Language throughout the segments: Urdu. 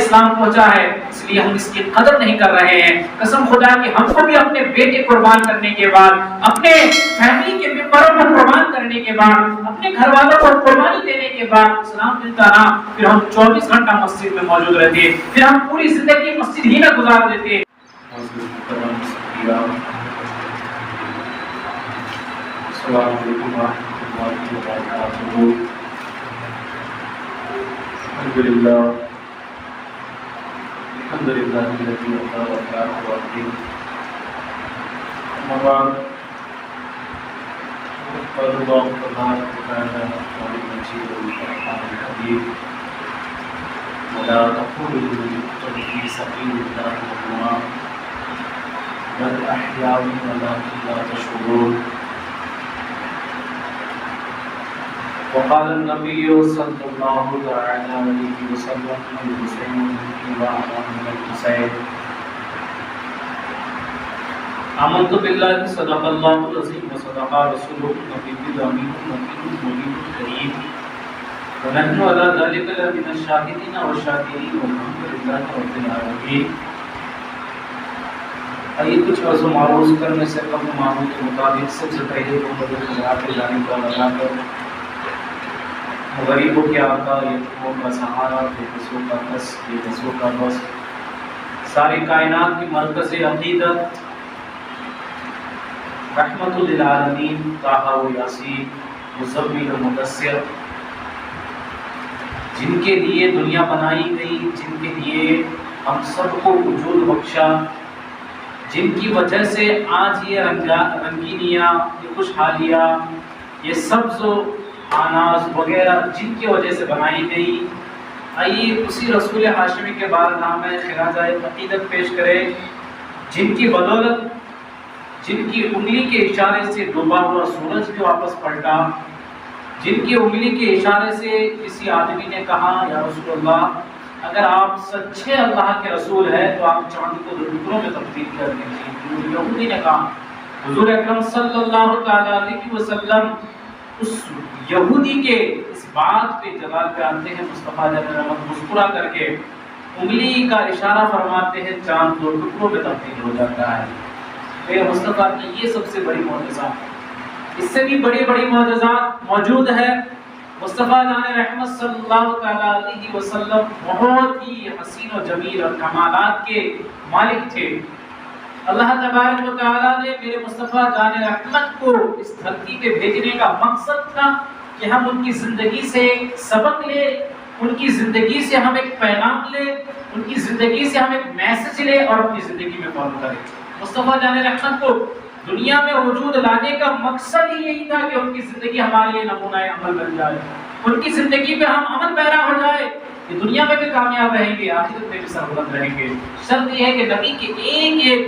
اسلام پہنچا ہے، اس لیے ہم اس کی قدر نہیں کر رہے ہیں۔ قسم خدا کی ہم کو بھی اپنے بیٹے قربان کرنے کے بعد، اپنے فیملی کے ممبروں کو قربان کرنے کے بعد، اپنے گھر والوں کو قربانی دینے کے بعد اسلام ملتا نا، پھر ہم 24 گھنٹہ مسجد میں موجود رہتے، پھر ہم پوری زندگی مسجد ہی میں گزار دیتے۔ السلام علیکم ورحمۃ اللہ وبرکاتہ۔ الحمد للہ الذی وفى وفاء وعدہ، اما بعد قال الله تبارك وتعالى في المجيد والقرآن الحكيم: ولا تقولوا لمن يقتل في سبيل الله أموات بل أحياء ولكن لا تشعرون۔ وقال النبي صلى الله تعالى عليه وسلم: الحسين مني وأنا من الحسين۔ آمنت بالله صدق الله العظيم وصدق رسوله النبي الأمين المبين الكريم، ونحن على ذلك لمن الشاهدين والشاكرين والحمد لله رب العالمين۔ آئیے کچھ عرض و معروض کرنے سے قبل معمول کے مطابق سب سے پہلے محمد خدا کی جانب کا لگا کر غریبوں کے آقا، یتیموں کا سہارا، بے بسوں کا کس، بے بسوں کا بس، ساری کائنات کی مرکز عقیدت، رحمت للعالمین، طٰہٰ و یاسین، مزمل و مدثر، جن کے لیے دنیا بنائی گئی، جن کے لیے ہم سب کو وجود بخشا، جن کی وجہ سے آج یہ رنگینیاں، یہ خوشحالیاں، یہ سبز و اناج وغیرہ جن کی وجہ سے بنائی گئی، آئیے اسی رسول ہاشمی کے بارگاہ میں خراج عقیدت پیش کرے، جن کی بدولت، جن کی انگلی کے اشارے سے ڈوبا ہوا سورج بھی واپس پلٹا، جن کی انگلی کے اشارے سے کسی آدمی نے کہا: یا رسول اللہ، اگر آپ سچے اللہ کے رسول ہیں تو آپ چاند کو 2 ٹکڑوں میں تبدیل کر دیجیے۔ یہودی نے کہا، حضور اکرم صلی اللہ تعالی علیہ وسلم اس یہودی کے اس بات پہ جلال پہ آتے ہیں، مصطفیٰ جان رحمت مسکرا کر کے انگلی کا اشارہ فرماتے ہیں، چاند 2 ٹکڑوں میں تبدیل ہو جاتا ہے۔ میرے مصطفیٰ کی یہ سب سے بڑی معجزہ، اس سے بھی بڑی بڑی معجزات موجود ہے۔ مصطفیٰ جان رحمت صلی اللہ تعالی علیہ وسلم بہت ہی حسین و جمیل اور کمالات کے مالک تھے۔ اللہ تبارک و تعالیٰ نے میرے مصطفیٰ جان رحمت کو اس دھرتی پہ بھیجنے کا مقصد تھا کہ ہم ان کی زندگی سے سبق لیں، ان کی زندگی سے ہم ایک پیغام لیں، ان کی زندگی سے ہم ایک میسج لیں اور اپنی زندگی میں فالو کریں۔ مصطفیٰ جان رحمت کو دنیا میں وجود لانے کا مقصد ہی یہی تھا کہ ان کی زندگی ہمارے لیے نمونہ عمل بن جائے، ان کی زندگی پہ ہم عمل پیرا ہو جائے، کہ دنیا میں بھی کامیاب رہیں گے، آخرت میں بھی سربلند رہیں گے۔ شرط یہ ہے کہ نبی کے ایک ایک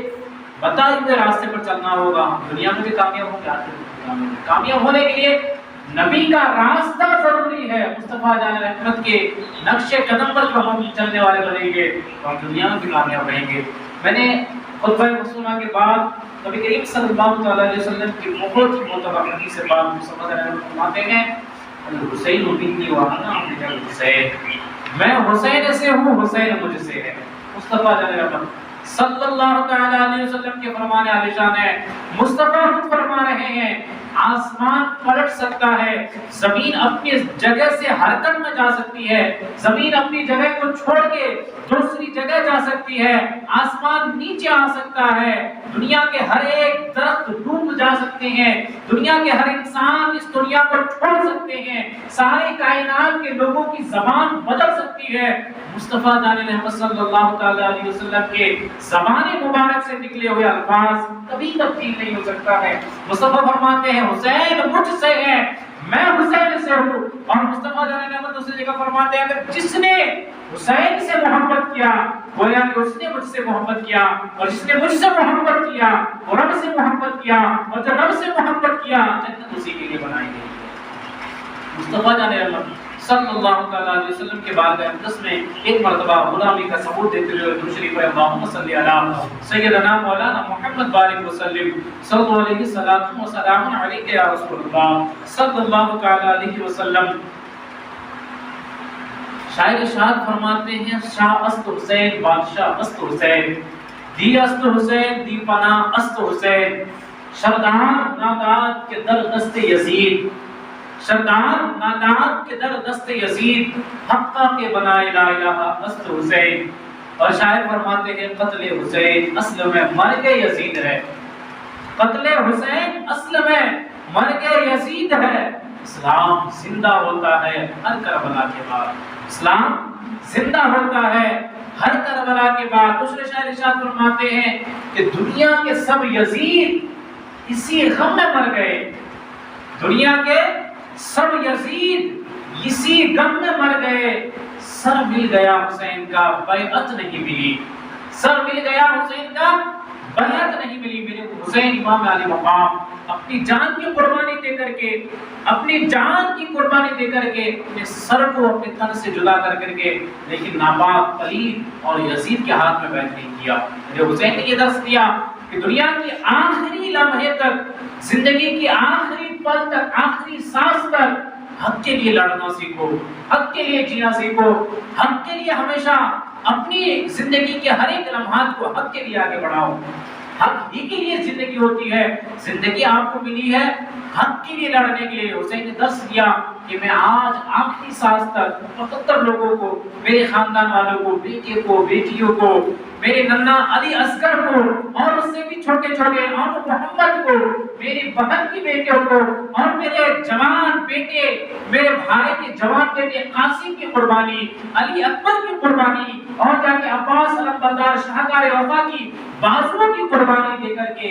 بتائے ہوئے راستے پر چلنا ہوگا، ہم دنیا میں بھی کامیاب ہوں گے، آخرت میں بھی کامیاب ہوں گے۔ کامیاب ہونے کے لیے نبی کا راستہ ضروری ہے۔ مصطفیٰ جان رحمت کے نقش قدم پر جو ہم چلنے والے بنیں گے تو ہم دنیا میں بھی کامیاب رہیں گے۔ میں نے خطبہ مصنوعہ کے بعد نبی کریم صلی اللہ علیہ وسلم کی بہت ہی معتبر حدیث سے بات مصطفیٰ جان رحمت فرماتے ہیں: الحسین منی وانا من الحسین، میں حسین سے ہوں، حسین مجھ سے ہے۔ مصطفیٰ جان رحمت صلی اللہ تعالی علیہ وسلم کے فرمان عالی شان ہے۔ مصطفیٰ خود فرما رہے ہیں: آسمان پلٹ سکتا ہے، زمین اپنی جگہ سے حرکت میں جا سکتی ہے، زمین اپنی جگہ کو چھوڑ کے دوسری جگہ جا سکتی ہے، آسمان نیچے آ سکتا ہے، دنیا کے ہر ایک درخت ڈوب جا سکتے ہیں، دنیا کے ہر انسان اس دنیا کو چھوڑ سکتے ہیں، ساری کائنات کے لوگوں کی زبان بدل سکتی ہے۔ مصطفیٰ جان رحمت صلی اللہ تعالی علیہ وسلم کے زبان مبارک سے نکلے ہوئے الفاظ کبھی تبدیل نہیں ہو سکتا ہے۔ مصطفیٰ فرماتے ہیں: حسین مجھ سے ہے، میں حسین سے ہوں۔ اور مصطفیٰ جان رحمت دوسری جگہ فرماتے ہیں: اگر جس نے حسین سے محبت کیا گویا کہ اس نے مجھ سے محبت کیا، اور جس نے مجھ سے محبت کیا وہ رب سے محبت کیا، اور جو رب سے محبت کیا جنت اسی کے لیے بنائی گئی۔ مصطفیٰ جان رحمت صلی اللہ علیہ وسلم کے بارگاہ اقدس میں ایک مرتبہ غلامی کا ثبوت دیتے ہوئے درود شریف پڑھیں: اللہم صلی علی سیدنا مولانا محمد بارک وسلم، صلی اللہ علیہ وسلم وسلام علیک یا رسول اللہ صلی اللہ علیہ وسلم۔ شاعر ارشاد فرماتے ہیں شاہ است حسین بادشاہ است حسین دی است حسین دی پناہ است حسین شردان ناداد کے در دست یزید شردان ناداد کے در دست یزید حقہ کے بنائے لا الہ است حسین. اور شاعر فرماتے ہیں قتل حسین اصل میں مرگ یزید ہے. قتل حسین اصل میں مرگ یزید ہے. اسلام زندہ ہوتا ہے ہر کربلا کے بعد. اسلام زندہ ہوتا ہے ہر کربلا کے بعد. دوسرے شاعر ارشاد فرماتے ہیں کہ دنیا کے سب یزید اسی غم میں مر گئے. دنیا کے سب یزید اسی غم میں مر گئے. سر مل گیا حسین کا بیعت نہیں ملی. سر مل گیا حسین کا بیعت نہیں ملی. میرے حسین امام علی مقام اپنی جان کی قربانی دے کر کے اپنی جان کی قربانی دے کر کے اپنے سر کو اپنے تن سے جدا کر کے لیکن ناپاک پلید اور یزید کے ہاتھ میں بیعت نہیں کیا. میرے حسین نے یہ درس دیا کہ دنیا کی آخری لمحے تک زندگی کی آخری پل تک آخری سانس تک حق کے لیے لڑنا سیکھو. حق کے لیے جینا سیکھو. حق کے لیے ہمیشہ اپنی زندگی کے ہر ایک لمحات کو حق کے لیے آگے بڑھاؤ. حق ہی کے لیے زندگی ہوتی ہے. زندگی آپ کو ملی ہے حق کے لیے لڑنے کے لیے. حسین نے درس دیا کہ میں آج آخری سانس تک 75 لوگوں کو, میرے خاندان والوں کو, بیٹے کو, بیٹیوں کو, میرے ننا علی اصغر کو اور اس سے بھی چھوٹے چھوٹے اور محمد کو, میری بہن کی بیٹیوں کو اور میرے جوان بیٹے, میرے بھائی کے جوان بیٹے قاسم کی قربانی, علی اکبر کی قربانی اور جا کے عباس علمبردار شاہکار وفا کی بازوؤں کی قربانی دے کر کے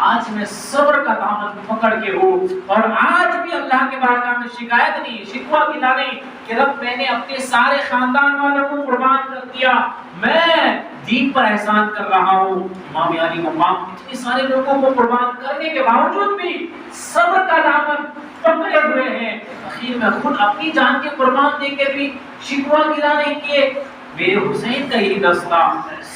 آج میں صبر کا دامن پکڑ کے ہوں. اور آج بھی اللہ کے بارگاہ میں شکایت نہیں, شکوہ گلا نہیں کہ رب میں نے اپنے سارے خاندان والوں کو قربان کر دیا, میں دین پر احسان کر رہا ہوں. امام علی مقام اتنے سارے لوگوں کو قربان کرنے کے باوجود بھی صبر کا دامن پکڑے ہوئے ہیں. اخیر میں خود اپنی جان کے قربان دے کے بھی شکوہ گلا نہیں کیے. میرے حسین کا یہی دستہ,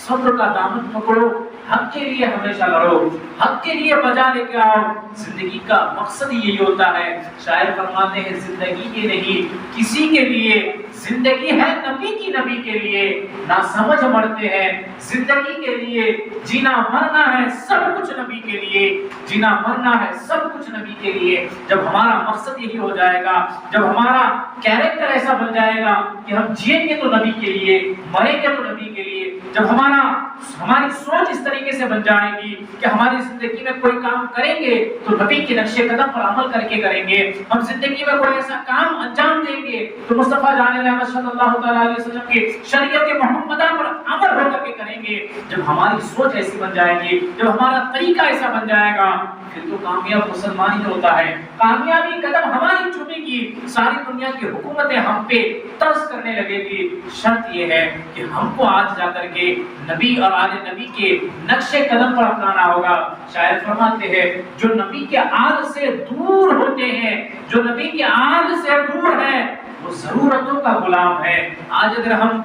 صبر کا دامن پکڑو, حق کے لیے ہمیشہ لڑو, حق کے لیے بجا لے کے آؤ. زندگی کا مقصد یہی ہوتا ہے. شاعر فرماتے ہیں زندگی کے نہیں کسی کے لیے, زندگی ہے نبی کی نبی کے لیے. نہ سمجھ مرتے ہیں زندگی کے لیے, جینا مرنا ہے سب کچھ نبی کے لیے. جینا مرنا ہے سب کچھ نبی کے لیے. جب ہمارا مقصد یہی ہو جائے گا, جب ہمارا کیریکٹر ایسا بن جائے گا کہ ہم جیئیں گے تو نبی کے لیے, مریں گے تو نبی کے لیے, جب ہماری سوچ اس طریقے سے بن جائے گی کہ ہماری زندگی میں کوئی کام کریں گے تو نبی کے نقش قدم پر عمل کر کے کریں گے. ہم زندگی میں کوئی ایسا کام انجام دیں گے تو مصطفیٰ جان رحمت صلی اللہ تعالیٰ علیہ وسلم کی شریعت محمدہ پر عمل ہو کر کے کریں گے. جب ہماری سوچ ایسی بن جائے گی, جب ہمارا طریقہ ایسا بن جائے گا, پھر تو کامیاب مسلمان ہی ہوتا ہے. کامیابی قدم ہماری چومے گی, ساری دنیا کی حکومتیں ہم پہ ترس کرنے لگے گی. شرط یہ ہے کہ ہم کو آج جا کر کے نبی اور آل نبی کے نقش قدم پر اپنانا ہوگا. شاعر فرماتے ہیں جو نبی کے آل سے دور ہوتے ہیں, جو نبی کے آل سے دور ہیں, وہ ضرورتوں کا غلام ہے. آج اگر ہم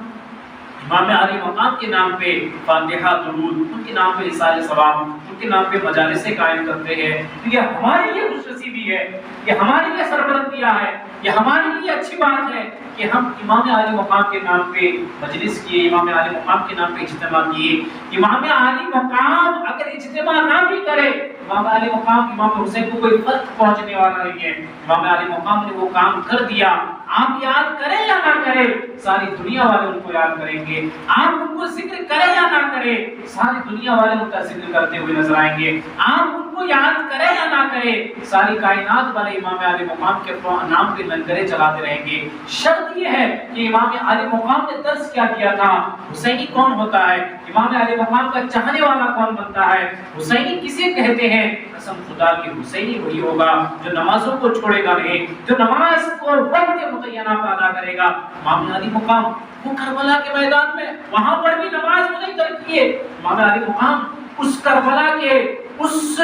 امام علی مقام کے نام پہ فاتحہ درود, ان کے نام پہ رسالہ ثواب, ان کے نام پہ مجالسیں قائم کرتے ہیں, تو یہ ہمارے لیے خوش نصیبی ہے, یہ ہمارے لیے سربلندیاں ہے, یہ ہمارے لیے اچھی بات ہے کہ ہم امام علی مقام کے نام پہ مجلس کیے, امام علی مقام کے نام پہ اجتماع کیے. امام علی مقام اگر اجتماع نہ بھی کرے, امام علی مقام امام حسین کو کوئی فرق پہنچنے والا نہیں ہے. امام علی مقام نے وہ کام کر دیا, آپ یاد کریں یا نہ کریں ساری دنیا والے ان کو یاد کریں گے. آپ ان کو ذکر کریں یا نہ کریں ساری دنیا والے ان کا ذکر کرتے ہوئے نظر آئیں گے. آپ ان کو یاد کریں یا نہ کریں ساری کائنات والے امام علی مقام کے نام پہ لنگریں چلاتے رہیں گے. شرط یہ ہے کہ امام علی مقام نے درس کیا دیا تھا, حسینی کون ہوتا ہے, امام علی مقام کا چاہنے والا کون بنتا ہے, حسینی کسے کہتے ہیں. قسم خدا کی حسینی وہی ہوگا جو نمازوں کو چھوڑے گا نہیں, جو نماز کو وقت کے متعینہ پر ادا کرے گا. امام علی مقام وہ کربلا کے میدان میں وہاں پر بھی نماز کو نہیں ترک کیے. امام علی مقام اس کربلا کے اس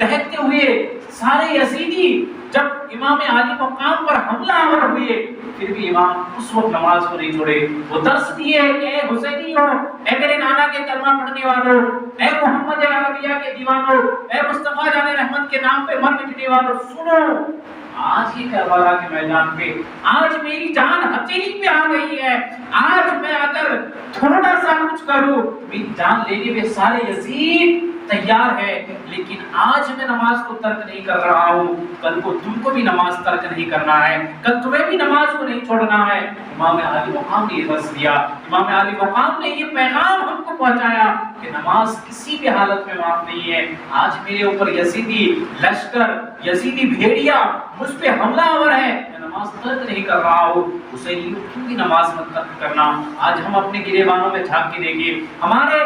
دہتے ہوئے سارے یزیدی جب امام علی مقام پر حملہ آور ہوئے پھر بھی امام اس وقت نماز کو نہیں چھوڑے. وہ درس دیے کہ اے حسینیوں, اے میرے نانا کے کلمہ پڑھنے والوں, اے محمد عربیہ کے دیوانوں, اے مصطفیٰ جان رحمت کے نام پہ مر مٹنے والوں, سنو آج یہ کربلا کے میدان پہ آج میری جان ہتھیلی پہ آ گئی ہے، آج میں اگر تھوڑا سا کچھ کروں میری جان لینے پہ سارے یزید تیار ہے، لیکن آج میں نماز کو ترک نہیں کر رہا ہوں، کل کو تم کو بھی نماز ترک نہیں کرنا ہے، کل تمہیں بھی نماز کو نہیں چھوڑنا ہے۔ امام علی مقام نے یہ درس دیا، امام علی مقام نے یہ پیغام ہم کو پہنچایا کہ نماز کسی بھی حالت میں معاف نہیں ہے۔ آج میرے اوپر یزیدی لشکر، یزیدی بھیڑیا مجھ پہ حملہ آور ہے، میں نماز ترک نہیں کر رہا ہوں، حسین تم بھی نماز مت ترک کرنا۔ آج ہم اپنے گریبانوں میں جھانک کے دیکھیں، ہمارے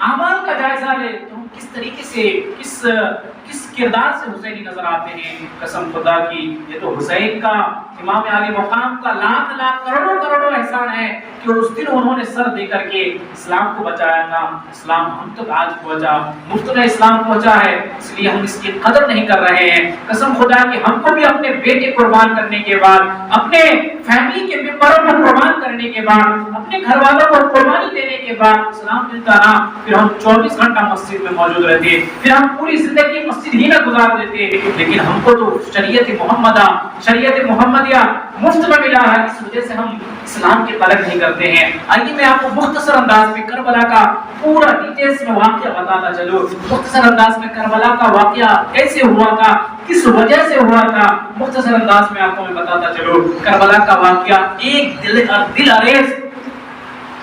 اعمال کا جائزہ لے تو ہم کس طریقے سے کس کردار سے حسینی نظر آتے ہیں۔ قسم خدا کی یہ تو حسین کا، امام علی مقام کا لاکھ لاکھ کروڑوں احسان ہے کہ اس دن انہوں نے سر دے کر کے اسلام کو بچایا تھا۔ اسلام ہم تک آج پہنچا، مفت میں اسلام پہنچا ہے، اس لیے ہم اس کی قدر نہیں کر رہے ہیں۔ قسم خدا کی ہم کو بھی اپنے بیٹے قربان کرنے کے بعد، اپنے فیملی کے ممبروں کو قربان کرنے کے بعد، اپنے گھر والوں کو قربانی دینے کے بعد اسلام ملتا نا، پھر ہم 24 گھنٹہ مسجد میں موجود رہتے، پھر ہم پوری زندگی مسجد ہی میں گزار دیتے، لیکن ہم کو تو شریعت محمدیہ مفت میں ملا ہے، اس وجہ سے ہم اسلام کی قدر نہیں کرتے ہیں۔ آئیے میں آپ کو مختصر انداز میں کربلا کا پورا ڈیٹیلز میں واقعہ بتاتا چلوں، مختصر انداز میں کربلا کا واقعہ کیسے ہوا تھا، کس وجہ سے ہوا تھا، مختصر انداز میں آپ کو میں بتاتا چلوں۔ کربلا کا واقعہ ایک دل اریز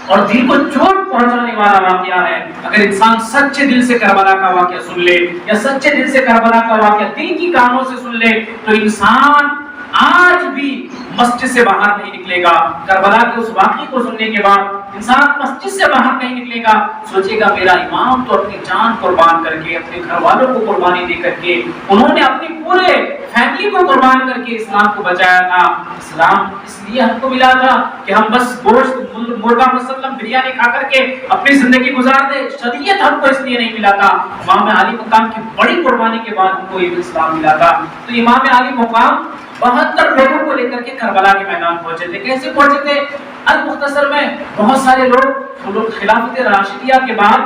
اور دل کو چوٹ پہنچانے والا واقعہ ہے۔ اگر انسان سچے دل سے کربلا کا واقعہ سن لے، یا سچے دل سے کربلا کا واقعہ دل کی کانوں سے سن لے، تو انسان آج بھی مسجد سے باہر نہیں نکلے گا۔ کربلا کے اس واقعے کو سننے کے بعد انسان مسجد سے باہر نہیں نکلے گا، سوچے گا میرا امام تو اپنی جان قربان کر کے، اپنے گھر والوں کو قربانی دے کر کے، انہوں نے اپنی پورے فیملی کو قربان کر کے اسلام کو بچایا تھا۔ اسلام اس لیے ہم کو ملا تھا کہ ہم بس گوشت مرغا مسلم بریانی کھا کر کے اپنی زندگی گزار دے، شریعت ہم کو اس لیے نہیں ملا تھا۔ امام علی مقام کی بڑی قربانی کے بعد ہم کو یہ اسلام ملا تھا۔ تو امام علی مقام 72 لوگوں کو لے کر کے کربلا کے میدان پہنچے تھے۔ کیسے پہنچے تھے؟ المختصر میں بہت سارے لوگ خلافت راشدیہ کے بعد،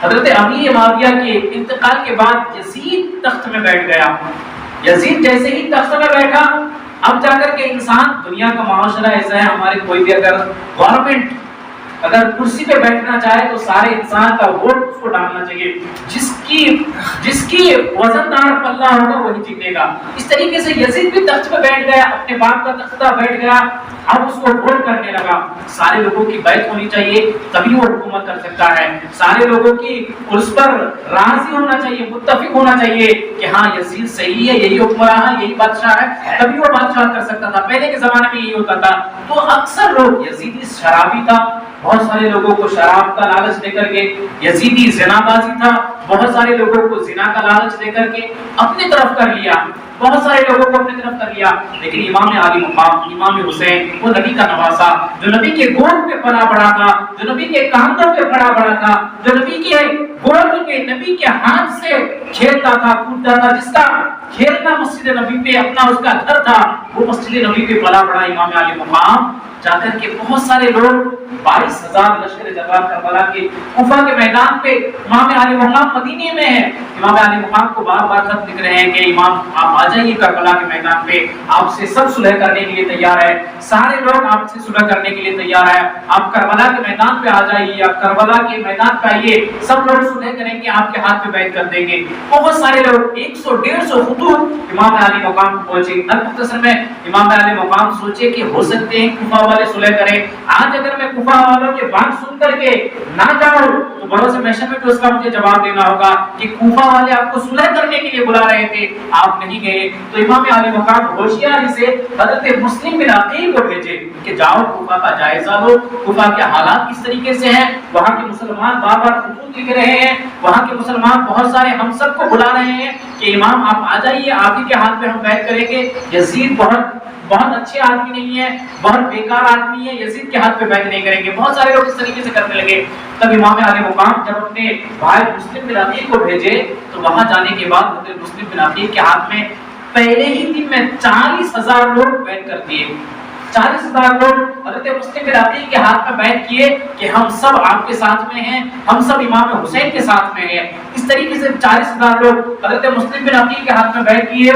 حضرت امیر معاویہ کے انتقال کے بعد یزید تخت میں بیٹھ گیا۔ یزید جیسے ہی تخت میں بیٹھا، اب جا کر کے انسان، دنیا کا معاشرہ ایسا ہے، ہمارے کوئی بھی اگر گورنمنٹ اگر کرسی پہ بیٹھنا چاہے تو سارے انسان کا ووٹ اس کو ڈالنا چاہیے، جس کی وزندار پلہ ہوگا وہی جیتے گا۔ اس طریقے سے یزید بھی تخت پہ بیٹھ گیا، اپنے باپ کا تختہ بیٹھ گیا، اب اس کو ووٹ کرنے لگا۔ سارے لوگوں کی بیعت ہونی چاہیے تبھی وہ حکومت کر سکتا ہے، سارے لوگوں کی اس پر راضی ہونا چاہیے، متفق ہونا چاہیے کہ ہاں یزید صحیح ہے، یہی حکمراں ہے، یہی بادشاہ ہے، تبھی وہ بادشاہ کر سکتا تھا۔ پہلے کے زمانے میں یہی ہوتا تھا۔ تو اکثر لوگ، یزیدی شرابی تھا، بہت سارے لوگوں کو شراب کا لالچ دے کر کے، یزیدی زنا بازی تھا، بہت سارے لوگوں کو زنا کا لالچ دے کر کے اپنی طرف کر لیا، بہت سارے لوگوں کو اپنی طرف کر لیا۔ لیکن امام علی مقام، امام حسین، وہ نبی کا نواسا، جو نبی کے گود پہ پلا بڑا تھا، جو نبی کے کاندھوں پہ پڑا بڑا تھا، جو نبی کے گود پہ، نبی کے ہاتھ سے کھیلتا تھا، کودتا تھا، جس کا کھیلنا مسجد نبی پہ اپنا اس کا گھر تھا، وہ مسجد نبی پہ پلا بڑا امام علی مقام جا کر کے بہت سارے لوگ 22,000 لشکر جبار کربلا کے کوفہ کے میدان پہ، امام علی مقام مدینے میں ہے، امام علی مقام کو بار بار خط لکھ رہے ہیں کہ امام آپ آ جائیے کربلا کے میدان پہ، آپ سے سب صلح کرنے کے لیے تیار ہے، سارے لوگ آپ سے صلح کرنے کے لیے تیار ہے، آپ کربلا کے میدان پہ آ جائیے، آپ کربلا کے میدان پہ آئیے، سب لوگ صلح کریں گے، آپ کے ہاتھ پہ بیعت کر دیں گے۔ بہت سارے لوگ 100-150 خطوط امام علی مقام پہنچے۔ مختصر میں امام علی مقام سوچے کہ ہو سکتے ہیں کوفہ والے صلح کریں، آج اگر میں کوفہ والوں کے بات سن کر کے نہ جاؤں تو بڑوں سے محشر میں تو اس کا مجھے جواب دینا ہوگا کہ کوفہ والے آپ کو صلح کرنے کے لیے بلا رہے تھے، آپ نہیں گئے۔ تو امام علی مقام ہوشیاری سے حضرت مسلم بن عقیل کو بھیجے کہ جاؤ کوفہ کا جائزہ لو، کوفہ کے حالات کس طریقے سے ہیں، وہاں کے مسلمان بار بار خطوط لکھ رہے ہیں، وہاں کے مسلمان بہت سارے ہم سب کو بلا رہے ہیں کہ امام آپ آ جائیے، آپ ہی کے ہاتھ پہ ہم بیعت کریں گے، یزید بہت اچھے آدمی نہیں ہے، بہت بیکار آدمی ہے، یزید کے ہاتھ پہ بیعت نہیں کریں گے۔ بہت سارے لوگ اس طریقے سے کرنے لگے۔ تب امام علی مقام جب اپنے بھائی مسلم بن عقیل کو بھیجے تو وہاں جانے کے بعد حضرت مسلم بن عقیل کے ہاتھ میں پہلے ہی دن میں 40,000 لوگ بیعت کر دیے۔ 40,000 لوگ حضرت مسلم بن عقیل کے ہاتھ میں بیعت کیے کہ ہم سب آپ کے ساتھ میں ہیں، ہم سب امام حسین کے ساتھ میں ہیں۔ اس طریقے سے 40,000 لوگ حضرت مسلم بن عقیل کے ہاتھ میں بیعت کیے۔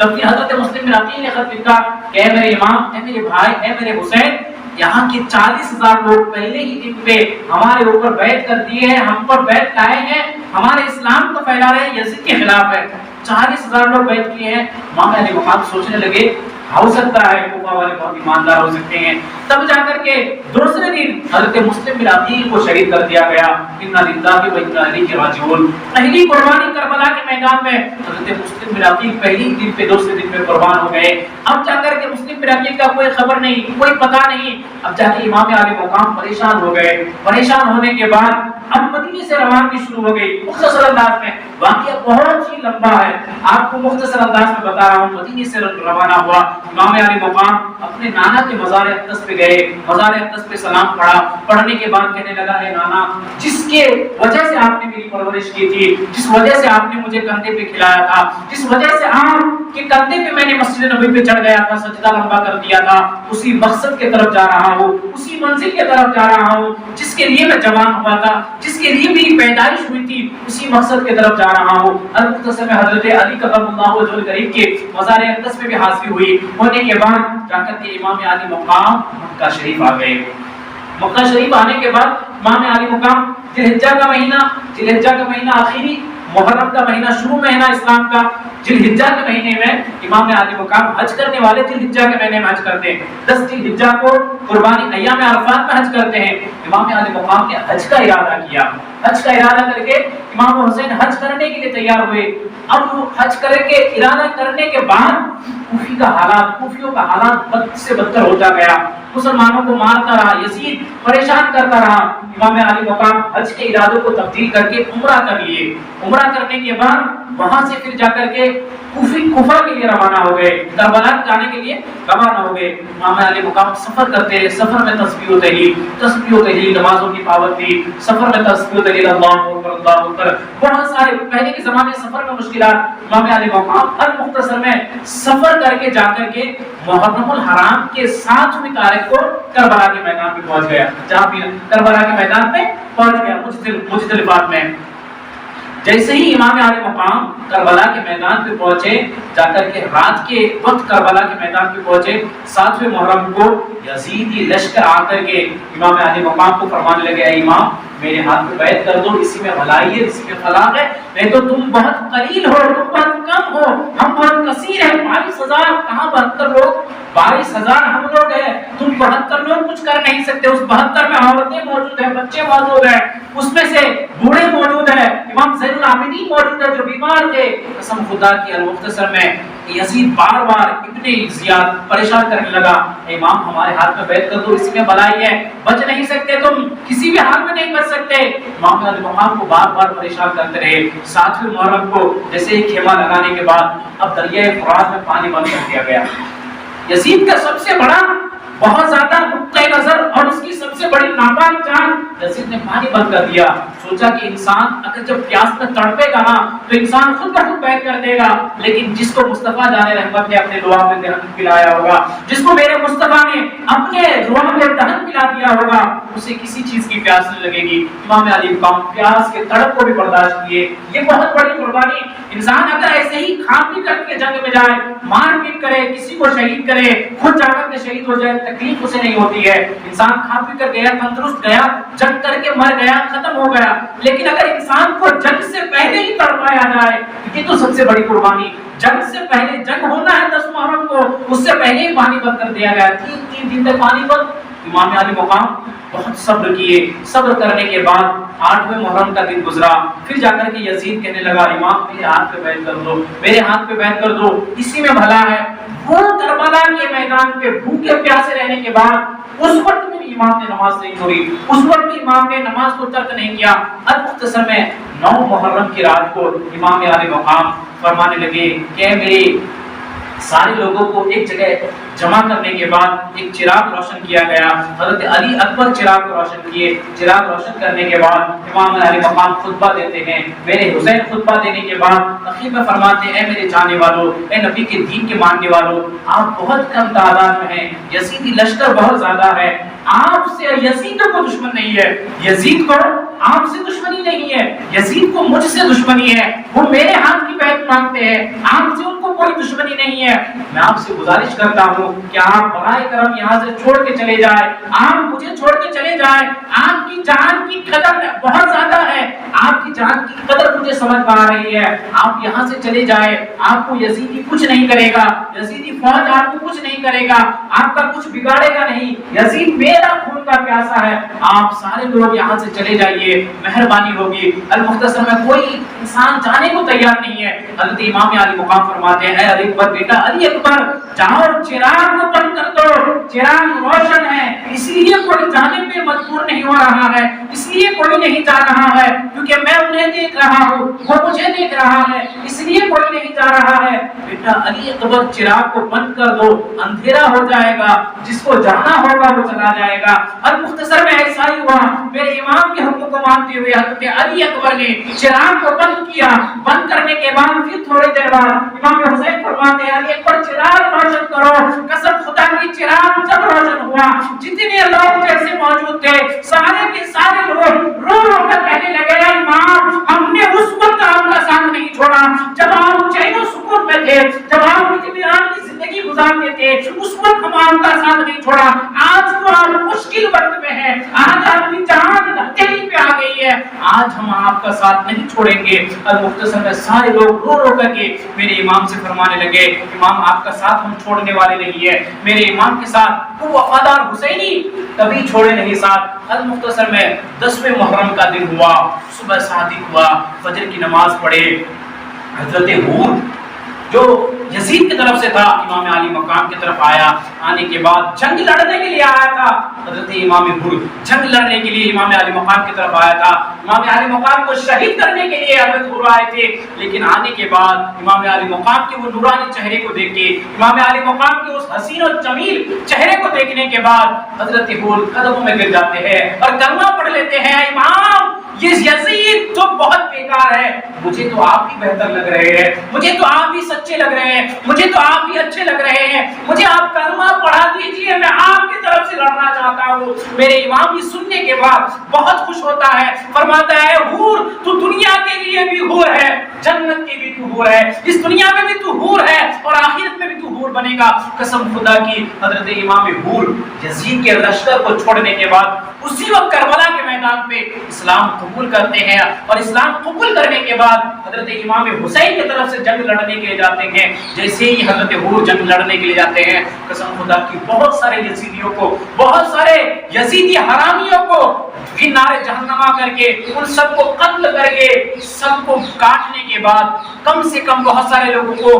تب پھر حضرت مسلم بن عقیل نے خط لکھا کہ اے میرے امام، اے میرے بھائی، اے میرے حسین، یہاں کے 40,000 لوگ پہلے ہی دن پہ ہمارے اوپر بیعت کر دیے ہیں، ہم پر بیعت لائے ہیں، ہمارے اسلام کو پھیلا رہے ہیں، یزید کے خلاف ہے۔ 40,000 لوگ بیعت کیے ہیں۔ امام علی مقام سوچنے لگے ہو سکتا ہے کوفہ والے بہت ایماندار ہو سکتے ہیں۔ تب جا کر کے دوسرے دن حضرت مسلم بن عقیل کو شہید کر دیا گیا۔ انا للہ و انا الیہ راجعون۔ پہلی قربانی کربلا کے میدان میں حضرت مسلم بن عقیل پہلی دن پہ دوسرے دن میں قربان ہو گئے۔ اب جا کر کے مسلم بن عقیل کا کوئی خبر نہیں، کوئی پتہ نہیں۔ اب جا کے امام علی مقام پریشان ہو گئے۔ پریشان ہونے کے بعد اب مدینے سے روانگی شروع ہو گئی مختصر انداز میں۔ واقعہ بہت ہی لمبا ہے، آپ کو مختصر انداز میں بتا رہا ہوں۔ مدینے سے روانہ ہوا، امام علی مقام اپنے نانا کے مزار اقدس پہ گئے، مزار اقدس پہ سلام پڑھا۔ پڑھنے کے بعد کہنے لگا اے نانا، جس کے وجہ سے آپ نے میری پرورش کی تھی، جس وجہ سے آپ نے مجھے کندھے پہ کھلایا تھا، جس وجہ سے آپ کے کندھے پہ میں نے مسجد نبوی پہ چڑھ گیا تھا، سجدہ لمبا کر دیا تھا، اسی مقصد کی طرف جا رہا ہوں، اسی منزل کی طرف جا رہا ہوں جس کے لیے میں جوان ہوا تھا، جس کے لیے میری پیدائش ہوئی تھی، اسی مقصد کی طرف جا رہا ہوں۔ المختصر میں حضرت علی کرم اللہ وجہہ الکریم کے مزار اقدس میں بھی حاضری ہوئی۔ ہونے کے بعد جا کر کے امام علی مقام مکہ شریف آ گئے۔ مکہ شریف آنے کے بعد امام علی مقام ذی الحجہ کا مہینہ آخری، محرم کا مہینہ شروع مہینہ اسلام کا، ذی الحجہ کے مہینے میں امام علی مقام حج کرنے والے ذی الحجہ کے مہینے میں حج کرتے ہیں۔ 10 ذی الحجہ کو قربانی ایام عرفات میں حج کرتے ہیں۔ امام علی مقام نے حج کا ارادہ کیا۔ حج کا ارادہ کر کے امام حسین حج کرنے کے لیے تیار ہوئے۔ اب وہ حج کر کے ارادہ کرنے کے بعد کوفیوں کا حالات بد سے بدتر ہوتا گیا۔ مسلمانوں کو مارتا رہا، یزید پریشان کرتا رہا۔ امام علی مقام حج کے ارادوں کو تبدیل کر کے عمرہ کر لیے۔ عمرہ کرنے کے بعد وہاں سے پھر جا کر کے کوفہ کے لیے روانہ ہو گئے، کربلا جانے کے لیے روانہ ہو گئے۔ امام علی مقام سفر کرتے ہیں، سفر میں تسبیح و تحلیل، نمازوں کی پابندی، سفر میں تسبیح و تحلیل، اللہ اکبر اللہ اکبر، بہت سارے پہلے کے زمانے سفر میں مشکلات۔ امام علی مقام المختصر میں سفر کر کے جا کر کے محرم الحرام کے 7ویں تاریخ کو کربلا کے میدان پہ پہنچ گیا، جہاں بھی کربلا کے میدان پہ پہنچ گیا مجدلفات میں۔ جیسے ہی امام علی مقام کربلا کے میدان پہ پہنچے، جا کر کے رات کے وقت کربلا کے میدان پہ پہنچے، 7ویں محرم کو یزیدی لشکر آ کر کے امام علی مقام کو فرمانے لگے اے امام میرے ہاتھ پہ بیعت کر دو، اسی میں بھلائی ہے، اسی میں فلاح ہے، نہیں تو تم بہت قلیل ہو، تم بہت کم ہو، ہم بہت کثیر ہیں۔ 22,000 کہاں 72 لوگ، 22,000 ہم لوگ ہیں، تم 72 لوگ کچھ کر نہیں سکتے۔ اس 72 میں عورتیں موجود ہیں، بچے موجود ہیں، اس میں سے بوڑھے موجود ہیں، امام زین العابدین موجود ہیں جو بیمار تھے۔ قسم خدا کی المختصر میں یزید بار بار ابن زیاد پریشان کرنے لگا اے امام ہمارے ہاتھ میں بیعت کر دو، اسی میں بھلائی ہے، بچ نہیں سکتے، تم کسی بھی حال میں نہیں بچ سکتے۔ امام علی مقام کو بار بار پریشان کرتے رہے۔ 7ویں محرم کو جیسے ہی خیمہ لگانے کے بعد اب دریائے فرات میں پانی بند کر دیا گیا۔ یزید کا سب سے بڑا بہت زیادہ نقطۂ نظر اور اس کی سب سے بڑی ناکام چال، یزید نے پانی بند کر دیا۔ سوچا کہ انسان اگر جب پیاس میں تڑپے گا نا تو انسان خود بخود بیعت کر دے گا، لیکن جس کو مصطفیٰ جان رحمت نے اپنے دعا میں دہن پلایا ہوگا، جس کو میرے مصطفیٰ نے اپنے دعا میں دہن پلا دیا ہوگا، اسے کسی چیز کی پیاس نہیں لگے گی۔ امام علی مقام پیاس کے تڑپ کو بھی برداشت کیے۔ یہ بہت بڑی قربانی۔ انسان اگر ایسے ہی کھا پی کر کے جنگ میں جائے، مار پیٹ کرے، کسی کو شہید کرے، خود جا کر کے شہید ہو جائے، تکلیف اسے نہیں ہوتی ہے۔ انسان کھا پی کر گیا، تندرست گیا، جنگ کر کے مر گیا، ختم ہو گیا، لیکن اگر انسان کو جنگ سے پہلے ہی تڑپایا جائے، یہ تو سب سے بڑی قربانی۔ جنگ سے پہلے، جنگ ہونا ہے 10 محرم کو، اس سے پہلے ہی پانی بند کر دیا گیا، 3 دن تک پانی بند۔ امام علی مقام بہت صبر کیے۔ صبر کرنے کے بعد 8ویں محرم کا دن گزرا۔ پھر جا کر کے یزید کہنے لگا امام میرے ہاتھ پہ بیعت کر دو، میرے ہاتھ پہ بیعت کر دو، اسی میں بھلا ہے۔ وہ کربلا کے میدان پہ بھوکے پیاسے رہنے کے بعد اس وقت بھی امام نے نماز نہیں چھوڑی، اس وقت بھی امام نے نماز کو ترک نہیں کیا۔ المختصر میں 9 محرم کی رات کو امام علی مقام فرمانے لگے کہ میرے سارے لوگوں کو ایک جگہ جمع کرنے کے بعد ایک چراغ روشن کیا گیا۔ حضرت علی اکبر چراغ کو روشن کیے۔ چراغ روشن کرنے کے بعد امام علی مقام خطبہ دیتے ہیں۔ میرے حسین خطبہ دینے کے بعد اخیر میں فرماتے ہیں اے میرے جانے والوں، اے نبی کے دین کے ماننے والوں، آپ بہت کم تعداد میں ہیں، یزیدی لشکر بہت زیادہ ہے، آپ سے یزید کو دشمن نہیں ہے، یزید کو آپ سے دشمنی نہیں ہے، یزید کو مجھ سے دشمنی ہے، وہ میرے ہاتھ کی بیعت مانگتے ہیں، آپ سے ان کو کوئی دشمنی نہیں ہے. میں آپ سے گزارش کرتا ہوں کہ آپ برائے کرم یہاں سے چھوڑ کے چلے جائیں, آپ مجھے چھوڑ کے چلے جائیں. آپ کی جان کی قدر بہت زیادہ ہے, آپ کی جان کی قدر مجھے سمجھ میں آ رہی ہے. آپ یہاں سے چلے جائیں, آپ کو یزیدی کچھ نہیں کرے گا, یزیدی فوج آپ کو کچھ نہیں کرے گا, آپ کا کچھ بگاڑے گا نہیں. یزید میرا خون کا پیاسا ہے, آپ سارے لوگ یہاں سے چلے جائیے, مہربانی ہوگی. المختصر میں کوئی انسان جانے کو تیار نہیں ہے. حضرت امام علی مقام فرماتے ہیں, اے علی اکبر بیٹا علی اکبر, جاؤ چراغ کو بند کر دو, چراغ روشن ہے, اس لیے کوئی جانے پہ مجبور نہیں ہو رہا ہے, اس لیے کوئی نہیں جا رہا ہے کیونکہ میں انہیں دیکھ رہا ہوں, وہ مجھے دیکھ رہا ہے, اس لیے کوئی نہیں جا رہا ہے. بیٹا علی اکبر چراغ کو بند کر دو, اندھیرا ہو جائے گا, جس کو جانا ہوگا وہ چلا جائے گا. اور مختصر میں ایسا ہی ہوا, میرے امام کے حکم کو مانتے ہوئے حضرت علی اکبر نے چراغ کو بند کیا. بند کرنے کے بعد پھر تھوڑی دیر بعد امام حسین فرماتے ہیں, علی اکبر چراغ روشن کرو. قسم خدا کی چراغ جب روشن ہوا, جتنے لوگ جیسے موجود تھے سارے کے سارے لوگ رو رو کر کہنے لگے, امام ہم نے اس وقت آپ کا ساتھ نہیں چھوڑا جب آپ چین و سکون میں تھے, جب آپ اطمینان کی زندگی گزارتے تھے, اس وقت ہم آپ کا ساتھ نہیں چھوڑا. آج تو آپ مشکل وقت میں ہیں, آج آپ کی جان ہتھیلی پہ آ گئی ہے, آج ہم آپ کا ساتھ نہیں چھوڑیں گے. المختصر میں سارے لوگ رو رو کر کے میرے امام سے فرمانے لگے, امام آپ کا ساتھ ہم چھوڑنے والے نہیں ہے. میرے امام کے ساتھ وہ وفادار حسینی کبھی چھوڑے نہیں ساتھ. المختصر میں 10ویں محرم کا دن ہوا, صبح صادق ہوا, فجر کی نماز پڑھے. حضرت حور جو یزید کی طرف سے تھا امام علی مقام کی طرف آیا, آنے کے بعد جنگ لڑنے کے لیے آیا تھا. حضرت امام حور جنگ لڑنے کے لیے امام علی مقام کی طرف آیا تھا, امام علی مقام کو شہید کرنے کے لیے حضرت حور آئے تھے. لیکن آنے کے بعد امام علی مقام کے وہ نورانی چہرے کو دیکھ کے, امام علی مقام کے اس حسین و جمیل چہرے کو دیکھنے کے بعد حضرت حور قدموں میں گر جاتے ہیں اور کلمہ پڑھ لیتے ہیں, امام یہ یزید تو بہت بیکار ہے, مجھے تو آپ ہی بہتر لگ رہے ہیں, مجھے تو آپ ہی سچے لگ رہے ہیں, مجھے تو آپ ہی اچھے لگ رہے ہیں, مجھے آپ کلمہ پڑھا دیجئے, میں آپ کی طرف سے لڑنا چاہتا ہوں. میرے امام یہ سننے کے بعد بہت خوش ہوتا ہے, فرماتا ہے, حور تو دنیا کے لیے بھی حور ہے, جنت کی بھی تو حور ہے, اس دنیا میں بھی تو حور ہے اور آخرت میں بھی تو حور بنے گا. قسم خدا کی حضرت امام حور یزید کے لشکر کو چھوڑنے کے بعد اسی وقت کربلا کے میدان پہ اسلام قبول کرتے ہیں, اور اسلام قبول کرنے کے بعد حضرت امام حسین کی طرف سے جنگ لڑنے کے لیے جاتے ہیں. جیسے ہی حضرت حور جنگ لڑنے کے لیے جاتے ہیں, قسم خدا کی بہت سارے یزیدیوں کو, بہت سارے یزیدی حرامیوں کو نار جہنما کر کے, ان سب کو قتل کر کے, سب کو کاٹنے کے بعد کم سے کم بہت سارے لوگوں کو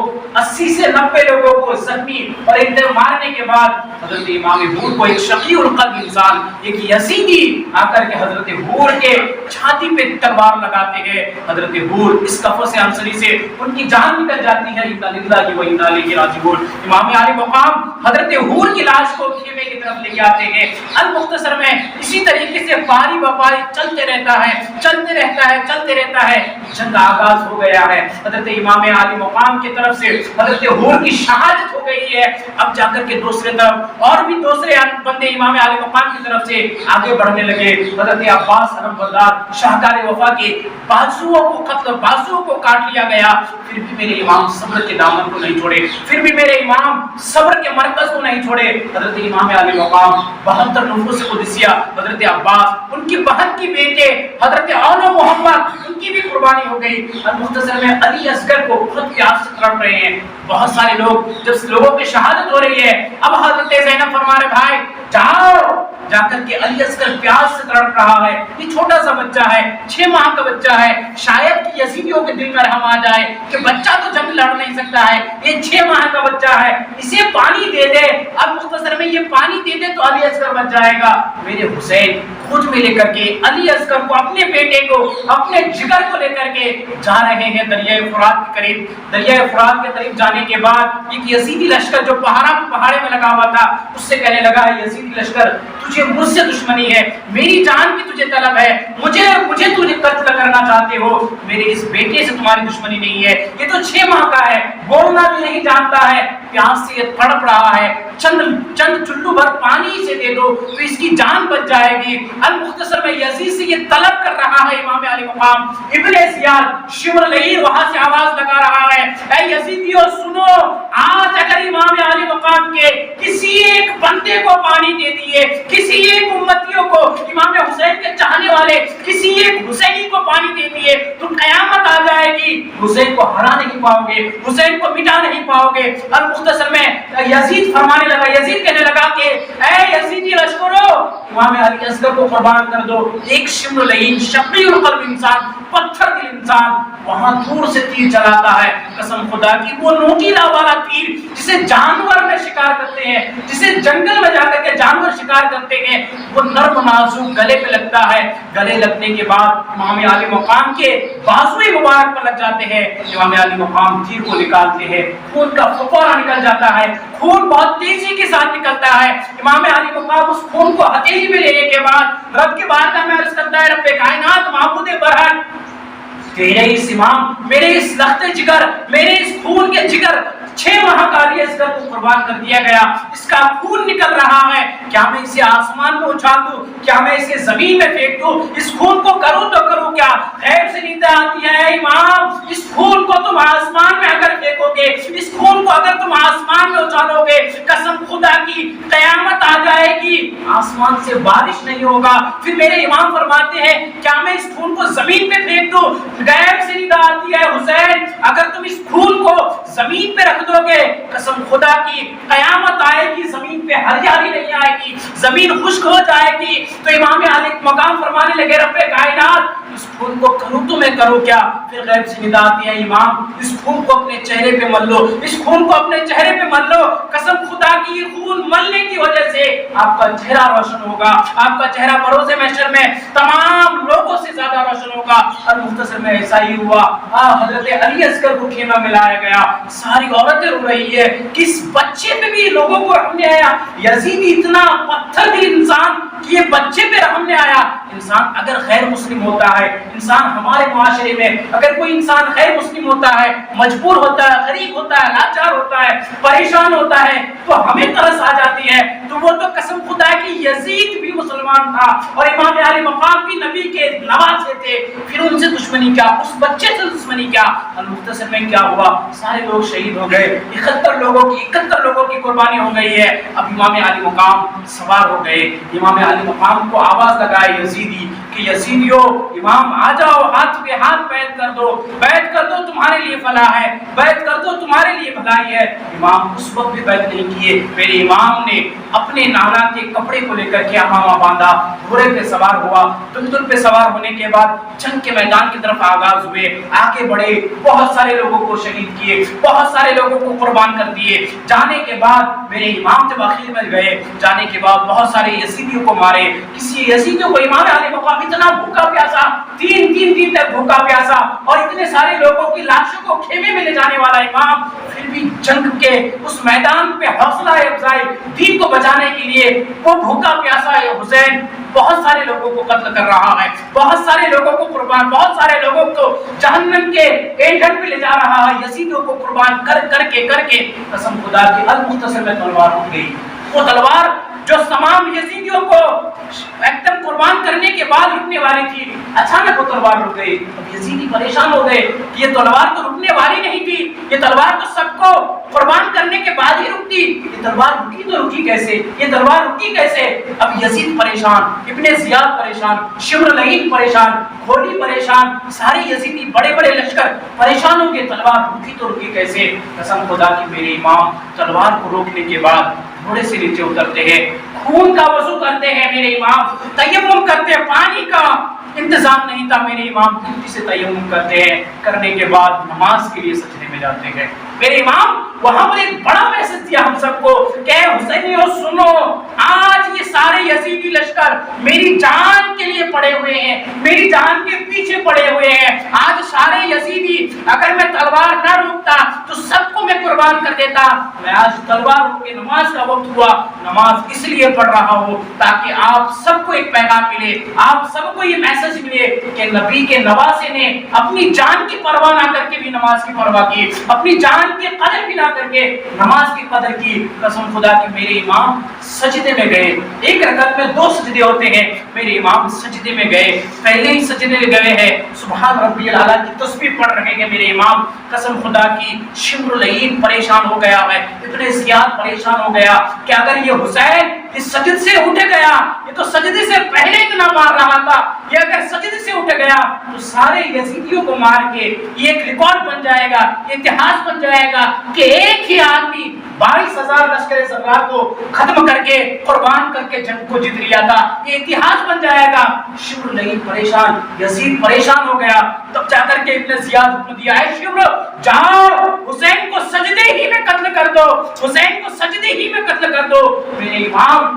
80 سے 90 لوگوں کو زخمی اور ادھر مارنے کے بعد حضرت امام حور کو ایک شقی القلب انسان, ایک یزیدی آ کر کے حضرت حور کے چھاتی پہ تلوار لگاتے ہیں. حضرت حور اس کفو سے انصری سے ان کی جان نکل جاتی ہے, انا للہ و انا الیہ راجعون. امام علی مقام حضرت حور کی لاش کو خیمے کی طرف لے کے آتے ہیں. المختصر میں اسی طریقے سے باری باری چلتے رہتا ہے, چلتے رہتا ہے, چلتے رہتا ہے. جنگ آغاز ہو گیا ہے, حضرت امام علی مقام کی طرف سے حضرت حور کی شہادت ہو گئی ہے. اب جا کر کے دوسرے طرف اور بھی دوسرے بندے امام علی مقام کی طرف سے آگے بڑھنے لگے. حضرت عباس علم بردار شاہکار وفا کے بازوؤں کو قتل, بازوؤں کو کاٹ لیا گیا. پھر بھی میرے امام صبر کے دامن کو نہیں چھوڑے, پھر بھی میرے امام صبر کے مرکز کو نہیں چھوڑے. حضرت امام علی مقام 72 نفوس قدسیہ, حضرت عباس, ان کی بہن کی بیٹے حضرت اولو محمد, ان کی بھی قربانی ہو گئی. اور مختصر میں علی اصغر کو خود پیاس سے تڑپ رہے ہیں. بہت سارے لوگ, جب لوگوں کی شہادت ہو رہی ہے, اب حضرت زینب فرما رہے, بھائی جاؤ, جا کر کے علی اصغر پیاس سے تڑپ رہا ہے, یہ چھوٹا سا بچہ ہے, 6 ماہ کا بچہ ہے, شاید کہ یزیدیوں کے دل میں رحم آ جائے کہ بچہ تو جنگ لڑ نہیں سکتا ہے, یہ 6 ماہ کا بچہ ہے, اسے پانی دے دے. اب مختصر میں یہ پانی دے دے تو علی اصغر بچ جائے گا. میرے حسین خود میں لے کر کے علی اصغر کو, اپنے بیٹے کو, اپنے جگر کو لے کر کے جا رہے ہیں دریائے فرات کے قریب. دریائے فرات کے قریب جانے کے بعد ایک یزیدی لشکر جو پہاڑے میں لگا ہوا تھا, اس سے کہنے لگا, یزیدی لشکر تجھے مجھ سے دشمنی ہے, میری جان کی تجھے سے طلب ہے, مجھے تو قتل کرنا چاہتے ہو, میرے اس بیٹے سے تمہاری دشمنی نہیں ہے, یہ تو 6 ماہ کا ہے, بولنا بھی نہیں جانتا ہے, پیاس سے یہ تڑپ رہا ہے, چند چلو بھر پانی سے دے دو تو اس کی جان بچ جائے گی. المختصر میں یزید سے یہ طلب کر رہا ہے امام علی مقام. ابن زیاد شمر لعین وہاں سے آواز لگا رہا ہے, اے یزیدیو سنو, آج اگر امام علی مقام کے کسی ایک بندے کو پانی دے دیے, کسی ایک امتیوں کو, امام حسین کے چاہنے والے کسی ایک حسینی کو پانی دے دیے تو قیامت آ جائے گی, حسین کو ہرا نہیں پاؤ گے, حسین کو مٹا نہیں پاؤ گے. اور مختصر میں یزید فرمانے لگا, یزید کہنے لگا کہ اے یزیدی لشکرو, امام علی اصغر کو قربان کر دو. ایک شمر لعین شقی القلب انسان, پتھر دل انسان وہاں دور سے تیر چلاتا ہے, قسم خدا کی وہ نوکیلا والا تیر جسے جانور میں شکار کرتے ہیں, جسے جنگل میں جا کر کے جانور شکار کرتے ہیں, وہ نرم نازک گلے پہ لگتا ہے. گلے لگنے کے بعد امام علی مقام کے بازوئے مبارک پر لگ جاتے ہیں. امام علی مقام تیر کو نکالتے ہیں, خون کا فوارہ نکل جاتا ہے, خون بہت تیزی کے ساتھ نکلتا ہے. امام علی مقام اس خون کو ہتھیلی میں لینے کے بعد رب کے بارگاہ میں عرض کرتا ہے, رب کائنات معبود برحق, تیرے اس امام, میرے اس لخت جگر, میرے اس خون کے جگر 6 ماہ کا علی اصغر کو قربان کر دیا گیا, اس کا خون نکل رہا ہے, کیا میں اسے آسمان میں اچھال دوں, کیا میں اسے زمین میں پھینک دوں, اس خون کو کروں تو کروں کیا. غیب سے نیندیں آتی ہے, امام اس خون کو تم آسمان میں اگر پھینکو گے, اس خون کو اگر تم آسمان میں اچھالو گے, قسم خدا کی قیامت آ جائے گی, آسمان سے بارش نہیں ہوگا. پھر میرے امام فرماتے ہیں کیا میں اس خون کو زمین پہ پھینک دوں. غیب سے نیندیں آتی ہے, حسین اگر تم اس خون کو زمین پہ رکھ دو گے, قسم خدا کی قیامت آئے گی, زمین پہ ہریالی نہیں آئے گی, زمین خشک ہو جائے گی. تو امام علی مقام فرمانے لگے, رب کائنات اس خون کو کروں تو میں کروں کیا. پھر غیب سے ندا آتی ہے, امام اس خون کو اپنے چہرے پہ مل لو, اس خون کو اپنے چہرے پہ مل لو, قسم خدا کی یہ خون ملنے کی وجہ سے آپ کا چہرہ روشن ہوگا, آپ کا چہرہ بروز محشر میں تمام لوگوں سے زیادہ روشن ہوگا. اور مختصر میں ایسا ہی ہوا, حضرت علی اصغر کو خیمہ میں لایا گیا, ساری عورتیں رو رہی ہے, کس بچے پہ بھی لوگوں کو رحم نہیں آیا. یزید اتنا پتھر دل انسان کہ یہ بچے پہ رحم نہیں آیا. انسان اگر غیر مسلم ہوتا ہے, انسان ہمارے معاشرے میں اگر کوئی انسان غیر مسلم ہوتا ہے, مجبور ہوتا ہے, غریب ہوتا ہے, لاچار ہوتا ہے, پریشان ہوتا ہے, تو ہمیں ترس آ جاتی ہے. تو وہ تو قسم خدا کی یزید بھی مسلمان تھا اور امام علی مقام بھی نبی کے نواسے تھے, پھر ان سے دشمنی کیا, اس بچے سے دشمنی کیا. مختصر میں کیا ہوا, سارے لوگ شہید ہو گئے, 71 لوگوں کی قربانی ہو گئی ہے. اب امام علی مقام سوار ہو گئے, امام علی مقام کو آواز لگائے یزیدی کہ یزیدیو امام آ جاؤ, ہاتھ پہ ہاتھ بیعت کر دو, بیعت کر دو تمہارے لیے فلاح ہے, بیعت کر دو تمہارے لیے بھلائی ہے. امام اس وقت بھی بیعت نہیں کیے. میرے امام نے اپنے نانا کے کپڑے کو لے کر کے امامہ باندھا, گھوڑے پہ سوار ہوا, دلدل پہ سوار ہونے کے بعد جنگ کے میدان کی طرف آغاز ہوئے, آگے بڑھے, بہت سارے لوگوں کو شہید کیے, بہت سارے لوگوں کو قربان کر دیے. جانے کے بعد میرے امام جب آخر میں گئے, جانے کے بعد بہت سارے یزیدیوں کو مارے. کسی یزیدیوں کو امام علی مقام اتنا بھوکا پیاسا, 3 دن تک بھوکا پیاسا, اور اتنے سارے لوگوں کی لاشوں کو خیمے میں لے جانے والا امام, پھر بھی جنگ کے اس میدان پہ حوصلہ افزائی دین کو بچانے کے لیے وہ بھوکا پیاسا ہے حسین بہت سارے لوگوں کو قتل کر رہا ہے, بہت سارے لوگوں کو قربان, بہت سارے لوگوں کو جہنم کے ایندھن پہ لے جا رہا ہے. یزیدوں کو قربان کر کے قسم خدا کی المختصر میں تلوار اٹھ گئی. وہ تلوار جو تمام یزیدیوں کو ایک دم قربان کرنے کے بعد رکنے والی تھی, اچانک وہ تلوار رک گئی. اب یزیدی پریشان ہو گئے, یہ تلوار تو رکنے والی نہیں تھی, یہ تلوار تو سب کو قربان کرنے کے بعد ہی رکتی, یہ تلوار رکی تو رکی کیسے, یہ تلوار رکی کیسے. اب یزید پریشان, ابن زیاد پریشان, شمر لعین پریشان, کھولی پریشان, سارے یزیدی بڑے بڑے لشکر پریشان ہو گئے, تلوار رکی تو رکی کیسے. قسم خدا کی میرے امام تلوار کو روکنے کے بعد گھوڑے سے نیچے اترتے ہیں, خون کا وضو کرتے ہیں میرے امام, تیمم کرتے ہیں, پانی کا انتظام نہیں تھا, میرے امام مٹی سے تیمم کرتے ہیں, کرنے کے بعد نماز کے لیے سجدے میں جاتے ہیں. میرے امام وہاں پر ایک بڑا میسج دیا ہم سب کو کہ حسینیوں سنو، آج یہ سارے یزیدی لشکر میری جان کے لیے پڑے ہوئے ہیں، میری جان کے پیچھے پڑے ہوئے ہیں، آج سارے یزیدی اگر میں تلوار نہ روکتا تو سب کو میں قربان کر دیتا، میں آج تلوار روک کے نماز کا وقت ہوا، نماز اس لیے پڑھ رہا ہوں تاکہ آپ سب کو ایک پیغام ملے، آپ سب کو یہ میسج ملے کہ نبی کے نواسے نے اپنی جان کی پرواہ نہ کر کے بھی نماز کی پرواہ کی، اپنی جان کی قدر بھی نہ کر کے نماز کی قدر کی۔ قسم خدا کی میرے امام سجدے میں گئے، ایک رکعت میں 2 سجدے ہوتے ہیں، میرے امام سجدے میں گئے، پہلے ہی سجدے میں گئے ہیں، سبحان ربی الاعلیٰ کی تسبیح پڑھ رہے ہیں میرے امام، قسم خدا کی شمر العین پریشان ہو گیا ہے، اتنے زیاد پریشان ہو گیا کہ اگر یہ حسین اس سجد سے اٹھ گیا، یہ تو سجدے سے پہلے اتنا مار رہا تھا، یہ اگر سجدے سے اٹھ گیا تو سارے یزیدیوں کو مار کے یہ ایک ریکارڈ بن جائے گا، یہ اتہاس بن جائے گا کہ ایک ہی آدمی 22,000 لشکر سرار کو ختم کر کے قربان کر کے جنگ کو جیت لیا تھا، یہ اتہاس بن جائے گا۔ شمر نہیں پریشان، یزید پریشان ہو گیا، تب جا کر کے ابن زیاد حکم دیا ہے شمر جاؤ حسین کو سجدے ہی میں قتل کر دو، حسین کو سجدے ہی میں قتل کر دو۔ میرے امام،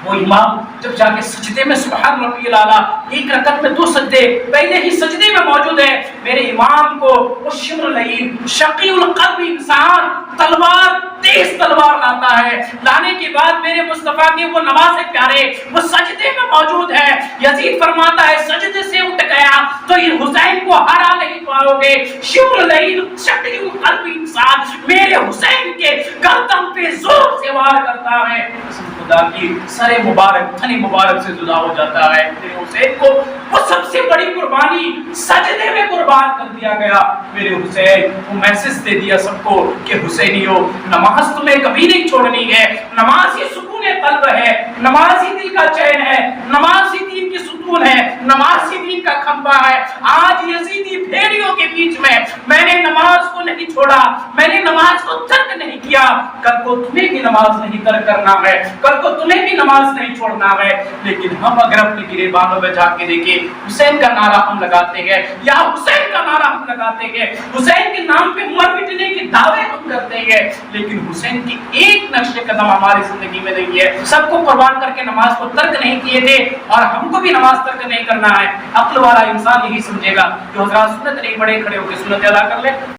وہ امام جب جا کے سجدے میں سبحان ربی الاعلیٰ، ایک رکعت میں 2 سجدے پہلے ہی سجدے میں موجود ہے، میرے امام کو وہ شمر العین شقی القلب انسان تلوار، تیز تلوار لاتا ہے، لانے کے بعد میرے مصطفیٰ کے وہ نواز پیارے وہ سجدے میں موجود ہے، یزید فرماتا ہے سجدے سے اٹھ گیا تو یہ حسین کو ہرا نہیں پاؤ گے، شمر العین شقی القلب انسان میرے حسین کے گردن پہ زور سے وار کرتا ہے، خدا کی سر مبارک تھن مبارک سے جدا ہو جاتا ہے، میرے حسین کو وہ سب سے بڑی قربانی سجدے میں قربان کر دیا گیا۔ میرے حسین وہ میسج دے دیا سب کو کہ حسینیوں نماز تمہیں کبھی نہیں چھوڑنی ہے، نماز ہی سکون قلب ہے، نماز ہی دل کا چین ہے، نماز ہی دین کی ستون ہے، نماز ہی دین کا کھمبا ہے۔ آج یزیدی بھیڑیوں کے بیچ میں نے نماز کو نہیں چھوڑا، میں نے نماز کو ترک نہیں کیا، کل کو تمہیں بھی نماز نہیں ترک کرنا ہے، کل کو تمہیں بھی نماز نہیں چھوڑنا ہے۔ لیکن ہم اگر اپنے گریبانوں میں جا کے دیکھیں حسین کا نعرہ ہم لگاتے ہیں، یا حسین کا نعرہ ہم لگاتے ہیں، حسین کے نام پہ عمر مٹنے کے دعوے ہم کرتے ہیں، لیکن حسین کی ایک نقش قدم ہماری زندگی میں نہیں ہے۔ سب کو قربان کر کے نماز کو ترک نہیں کیے تھے اور ہم کو بھی نماز ترک نہیں کرنا ہے۔ عقل والا انسان یہی سمجھے گا جو حضرات سنت نہیں پڑھے کھڑے ہو کے سنت ادا کر لے۔